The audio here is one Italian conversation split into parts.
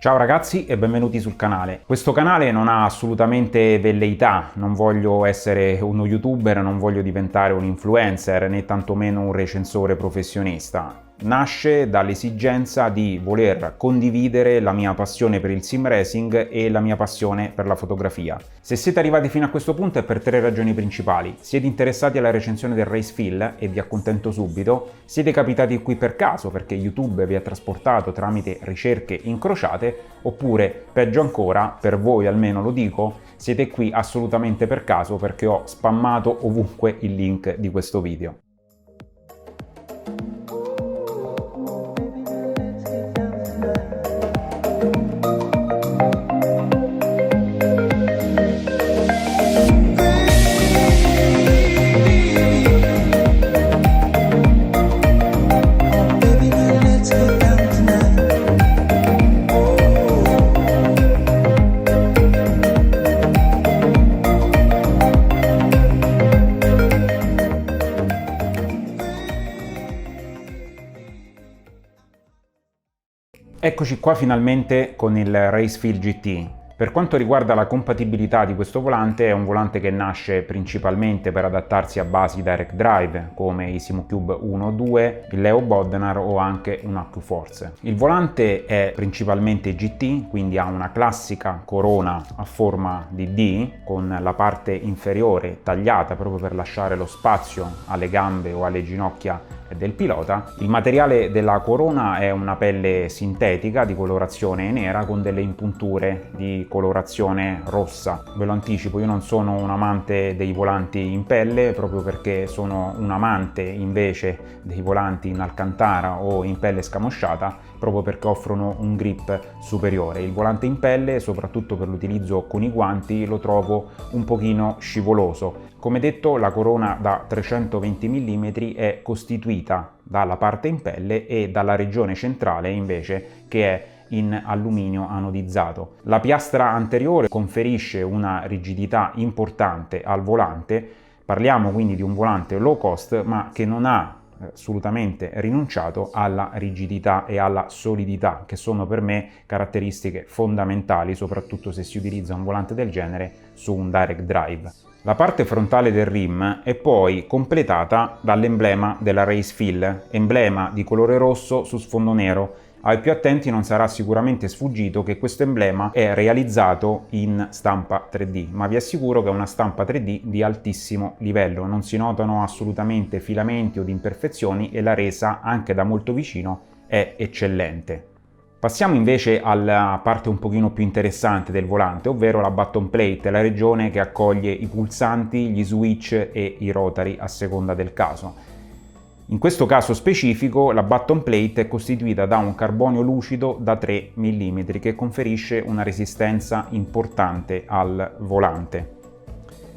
Ciao ragazzi e benvenuti sul canale. Questo canale non ha assolutamente velleità, non voglio essere uno youtuber, non voglio diventare un influencer né tantomeno un recensore professionista. Nasce dall'esigenza di voler condividere la mia passione per il sim racing e la mia passione per la fotografia. Se siete arrivati fino a questo punto è per tre ragioni principali. Siete interessati alla recensione del Race Feel e vi accontento subito, siete capitati qui per caso perché YouTube vi ha trasportato tramite ricerche incrociate, oppure, peggio ancora, per voi almeno lo dico, siete qui assolutamente per caso perché ho spammato ovunque il link di questo video. Eccoci qua finalmente con il Race Feel GT. Per quanto riguarda la compatibilità di questo volante, è un volante che nasce principalmente per adattarsi a basi direct drive come i Simocube 1 o 2, il Leo Bodnar o anche un AccuForce. Il volante è principalmente GT, quindi ha una classica corona a forma di D con la parte inferiore tagliata proprio per lasciare lo spazio alle gambe o alle ginocchia del pilota. Il materiale della corona è una pelle sintetica di colorazione nera con delle impunture di colorazione rossa. Ve lo anticipo, io non sono un amante dei volanti in pelle proprio perché sono un amante invece dei volanti in alcantara o in pelle scamosciata, proprio perché offrono un grip superiore. Il volante in pelle, soprattutto per l'utilizzo con i guanti, lo trovo un pochino scivoloso. Come detto, la corona da 320 mm è costituita dalla parte in pelle e dalla regione centrale invece che è in alluminio anodizzato. La piastra anteriore conferisce una rigidità importante al volante. Parliamo quindi di un volante low cost ma che non ha assolutamente rinunciato alla rigidità e alla solidità, che sono per me caratteristiche fondamentali, soprattutto se si utilizza un volante del genere su un direct drive. La parte frontale del rim è poi completata dall'emblema della Race Feel, emblema di colore rosso su sfondo nero. Ai più attenti non sarà sicuramente sfuggito che questo emblema è realizzato in stampa 3D, ma vi assicuro che è una stampa 3D di altissimo livello, non si notano assolutamente filamenti o imperfezioni e la resa anche da molto vicino è eccellente. Passiamo invece alla parte un pochino più interessante del volante, ovvero la button plate, la regione che accoglie i pulsanti, gli switch e i rotary a seconda del caso. In questo caso specifico la button plate è costituita da un carbonio lucido da 3 mm che conferisce una resistenza importante al volante.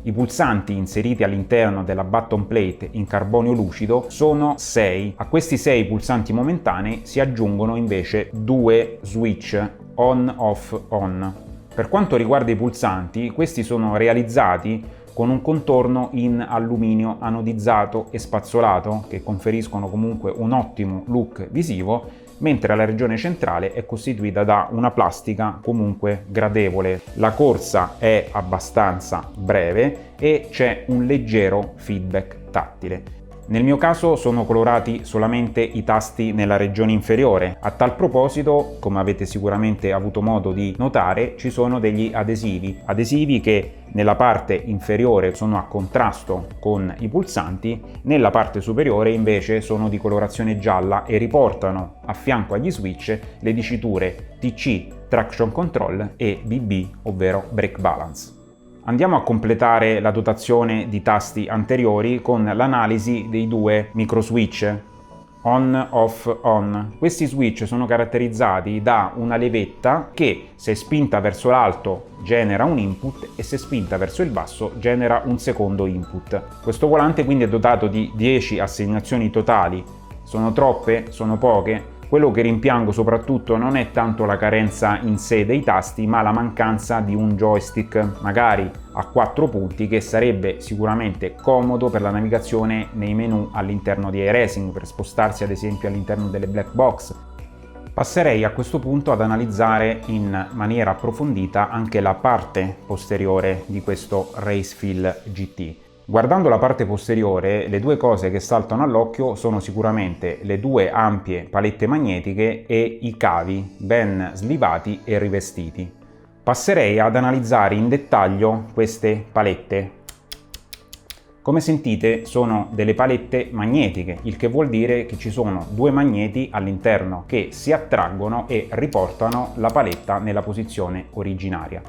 I pulsanti inseriti all'interno della button plate in carbonio lucido sono 6. A questi 6 pulsanti momentanei si aggiungono invece 2 switch on-off-on. Per quanto riguarda i pulsanti, questi sono realizzati con un contorno in alluminio anodizzato e spazzolato che conferiscono comunque un ottimo look visivo, mentre la regione centrale è costituita da una plastica comunque gradevole. La corsa è abbastanza breve e c'è un leggero feedback tattile. Nel mio caso sono colorati solamente i tasti nella regione inferiore. A tal proposito, come avete sicuramente avuto modo di notare, ci sono degli adesivi che nella parte inferiore sono a contrasto con i pulsanti, nella parte superiore invece sono di colorazione gialla e riportano a fianco agli switch le diciture TC Traction Control e BB, ovvero Brake Balance. Andiamo a completare la dotazione di tasti anteriori con l'analisi dei due micro switch on, off, on. Questi switch sono caratterizzati da una levetta che, se spinta verso l'alto, genera un input e se spinta verso il basso genera un secondo input. Questo volante quindi è dotato di 10 assegnazioni totali. Sono troppe? Sono poche? Quello che rimpiango soprattutto non è tanto la carenza in sé dei tasti, ma la mancanza di un joystick, magari a 4 punti, che sarebbe sicuramente comodo per la navigazione nei menu all'interno di iRacing, per spostarsi ad esempio all'interno delle black box. Passerei a questo punto ad analizzare in maniera approfondita anche la parte posteriore di questo Racefil GT. Guardando la parte posteriore, le due cose che saltano all'occhio sono sicuramente le due ampie palette magnetiche e i cavi ben slivati e rivestiti. Passerei ad analizzare in dettaglio queste palette. Come sentite sono delle palette magnetiche, il che vuol dire che ci sono due magneti all'interno che si attraggono e riportano la paletta nella posizione originaria.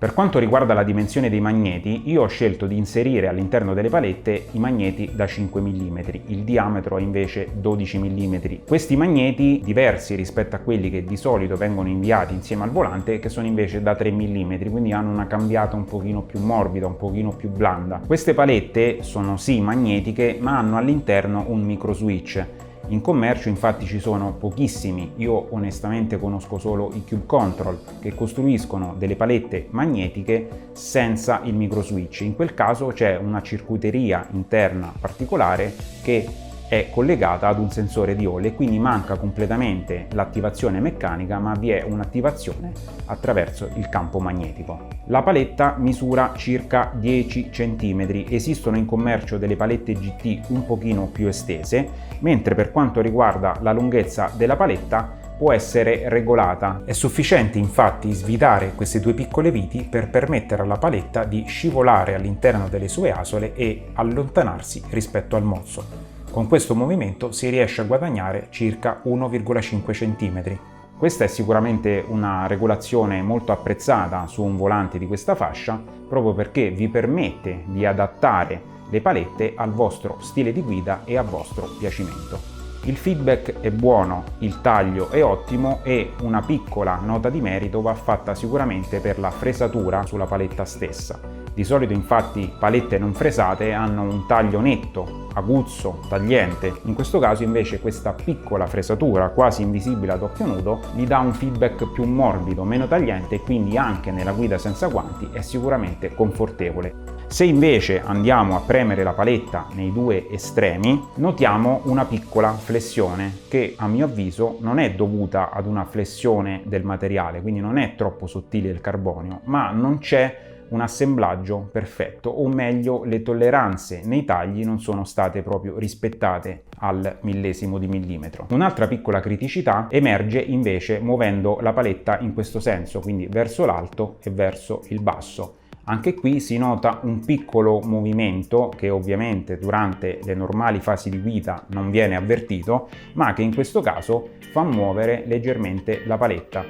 Per quanto riguarda la dimensione dei magneti, io ho scelto di inserire all'interno delle palette i magneti da 5 mm, il diametro è invece 12 mm. Questi magneti, diversi rispetto a quelli che di solito vengono inviati insieme al volante, che sono invece da 3 mm, quindi hanno una cambiata un pochino più morbida, un pochino più blanda. Queste palette sono sì magnetiche, ma hanno all'interno un micro switch. In commercio infatti ci sono pochissimi, io onestamente conosco solo i Cube Control, che costruiscono delle palette magnetiche senza il micro switch. In quel caso c'è una circuiteria interna particolare che è collegata ad un sensore di Hall e quindi manca completamente l'attivazione meccanica, ma vi è un'attivazione attraverso il campo magnetico. La paletta misura circa 10 cm, esistono in commercio delle palette GT un pochino più estese, mentre per quanto riguarda la lunghezza della paletta può essere regolata. È sufficiente infatti svitare queste due piccole viti per permettere alla paletta di scivolare all'interno delle sue asole e allontanarsi rispetto al mozzo. Con questo movimento si riesce a guadagnare circa 1,5 cm. Questa è sicuramente una regolazione molto apprezzata su un volante di questa fascia, proprio perché vi permette di adattare le palette al vostro stile di guida e a vostro piacimento. Il feedback è buono, il taglio è ottimo e una piccola nota di merito va fatta sicuramente per la fresatura sulla paletta stessa. Di solito infatti palette non fresate hanno un taglio netto, aguzzo, tagliente. In questo caso invece questa piccola fresatura quasi invisibile ad occhio nudo gli dà un feedback più morbido, meno tagliente e quindi anche nella guida senza guanti è sicuramente confortevole. Se invece andiamo a premere la paletta nei due estremi, notiamo una piccola flessione che a mio avviso non è dovuta ad una flessione del materiale, quindi non è troppo sottile il carbonio, ma non c'è un assemblaggio perfetto, o meglio le tolleranze nei tagli non sono state proprio rispettate al millesimo di millimetro. Un'altra piccola criticità emerge invece muovendo la paletta in questo senso, quindi verso l'alto e verso il basso. Anche qui si nota un piccolo movimento che ovviamente durante le normali fasi di guida non viene avvertito, ma che in questo caso fa muovere leggermente la paletta.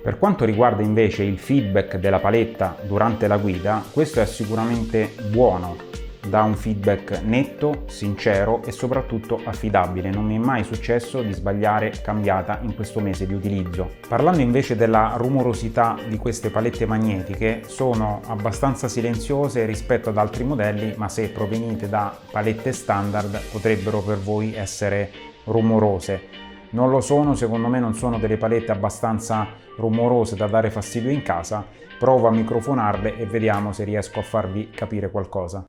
Per quanto riguarda invece il feedback della paletta durante la guida, questo è sicuramente buono, dà un feedback netto, sincero e soprattutto affidabile. Non mi è mai successo di sbagliare cambiata in questo mese di utilizzo. Parlando invece della rumorosità di queste palette magnetiche, sono abbastanza silenziose rispetto ad altri modelli, ma se provenite da palette standard potrebbero per voi essere rumorose. Non lo sono, secondo me non sono delle palette abbastanza rumorose da dare fastidio in casa. Provo a microfonarle e vediamo se riesco a farvi capire qualcosa.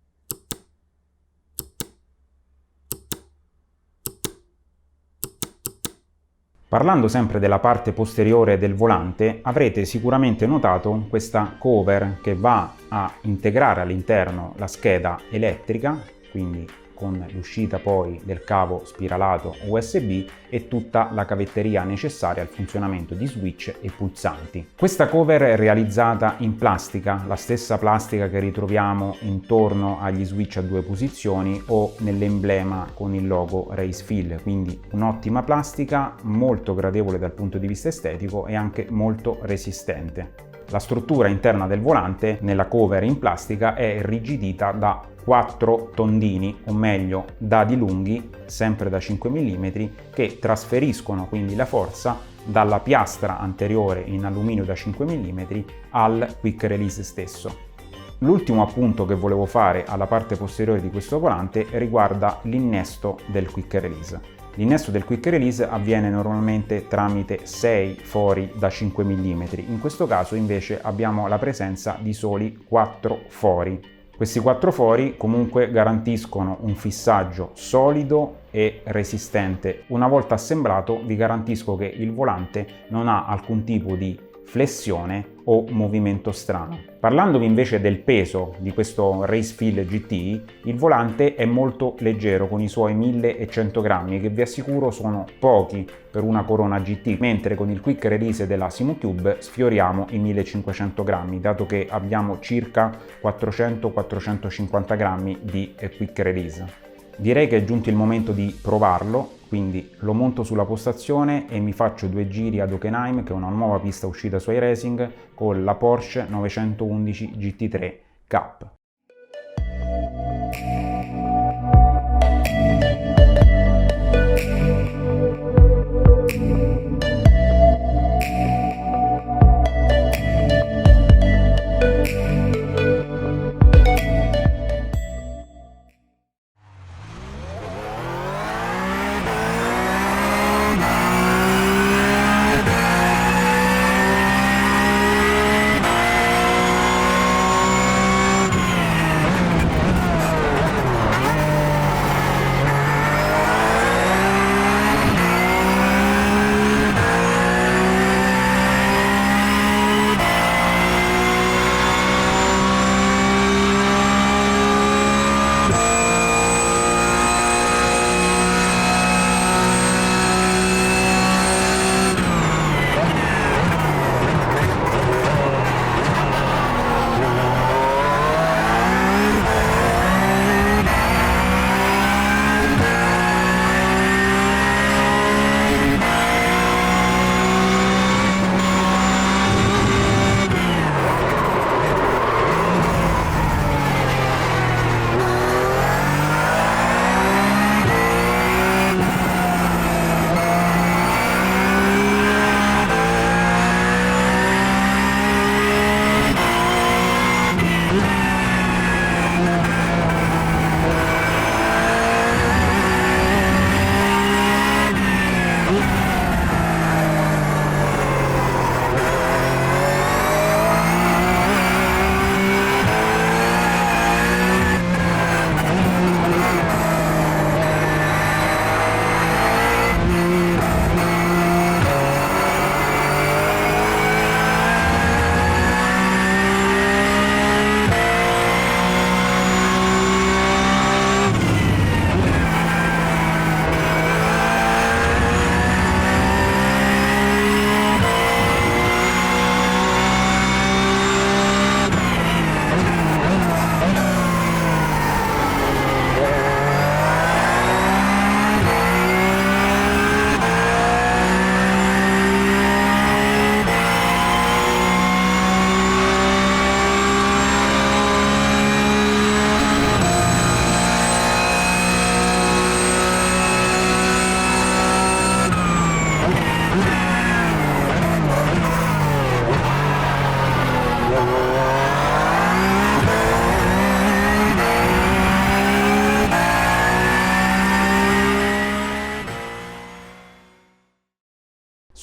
Parlando sempre della parte posteriore del volante, avrete sicuramente notato questa cover che va a integrare all'interno la scheda elettrica, quindi con l'uscita poi del cavo spiralato USB e tutta la cavetteria necessaria al funzionamento di switch e pulsanti. Questa cover è realizzata in plastica, la stessa plastica che ritroviamo intorno agli switch a due posizioni o nell'emblema con il logo Racefil, quindi un'ottima plastica, molto gradevole dal punto di vista estetico e anche molto resistente. La struttura interna del volante nella cover in plastica è irrigidita da 4 tondini, o meglio dadi lunghi, sempre da 5 mm, che trasferiscono quindi la forza dalla piastra anteriore in alluminio da 5 mm al quick release stesso. L'ultimo appunto che volevo fare alla parte posteriore di questo volante riguarda l'innesto del quick release. L'innesto del quick release avviene normalmente tramite 6 fori da 5 mm, in questo caso invece abbiamo la presenza di soli 4 fori. Questi 4 fori comunque garantiscono un fissaggio solido e resistente. Una volta assemblato vi garantisco che il volante non ha alcun tipo di flessione o movimento strano. Parlandovi invece del peso di questo Racefil GT, il volante è molto leggero con i suoi 1100 grammi che vi assicuro sono pochi per una Corona GT, mentre con il quick release della Simucube sfioriamo i 1500 grammi, dato che abbiamo circa 400-450 grammi di quick release. Direi che è giunto il momento di provarlo, quindi lo monto sulla postazione e mi faccio 2 giri ad Hockenheim, che è una nuova pista uscita su iRacing, con la Porsche 911 GT3 Cup.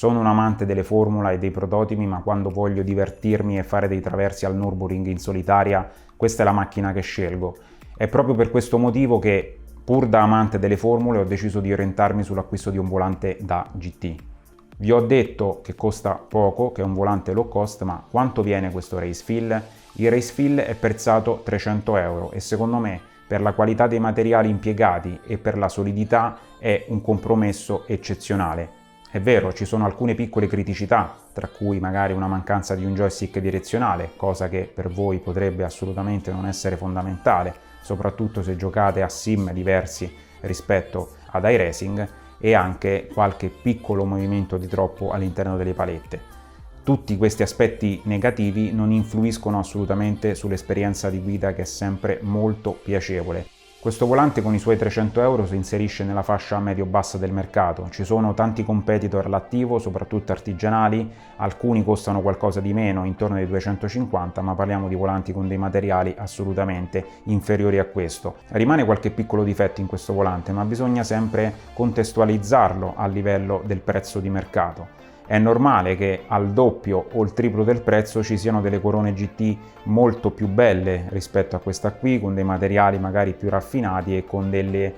Sono un amante delle formula e dei prototipi, ma quando voglio divertirmi e fare dei traversi al Nürburgring in solitaria, questa è la macchina che scelgo. È proprio per questo motivo che, pur da amante delle formule, ho deciso di orientarmi sull'acquisto di un volante da GT. Vi ho detto che costa poco, che è un volante low cost, ma quanto viene questo Racefil? Il Racefil è prezzato 300 euro e secondo me, per la qualità dei materiali impiegati e per la solidità, è un compromesso eccezionale. È vero, ci sono alcune piccole criticità, tra cui magari una mancanza di un joystick direzionale, cosa che per voi potrebbe assolutamente non essere fondamentale, soprattutto se giocate a sim diversi rispetto ad iRacing, e anche qualche piccolo movimento di troppo all'interno delle palette. Tutti questi aspetti negativi non influiscono assolutamente sull'esperienza di guida, che è sempre molto piacevole. Questo volante con i suoi 300 euro si inserisce nella fascia medio-bassa del mercato. Ci sono tanti competitor all'attivo, soprattutto artigianali, alcuni costano qualcosa di meno, intorno ai 250, ma parliamo di volanti con dei materiali assolutamente inferiori a questo. Rimane qualche piccolo difetto in questo volante, ma bisogna sempre contestualizzarlo a livello del prezzo di mercato. È normale che al doppio o il triplo del prezzo ci siano delle corone GT molto più belle rispetto a questa qui, con dei materiali magari più raffinati e con delle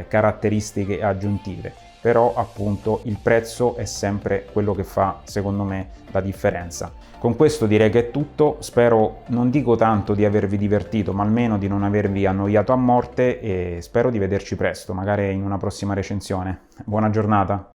caratteristiche aggiuntive, però appunto il prezzo è sempre quello che fa secondo me la differenza. Con questo direi che è tutto, spero, non dico tanto di avervi divertito, ma almeno di non avervi annoiato a morte, e spero di vederci presto, magari in una prossima recensione. Buona giornata!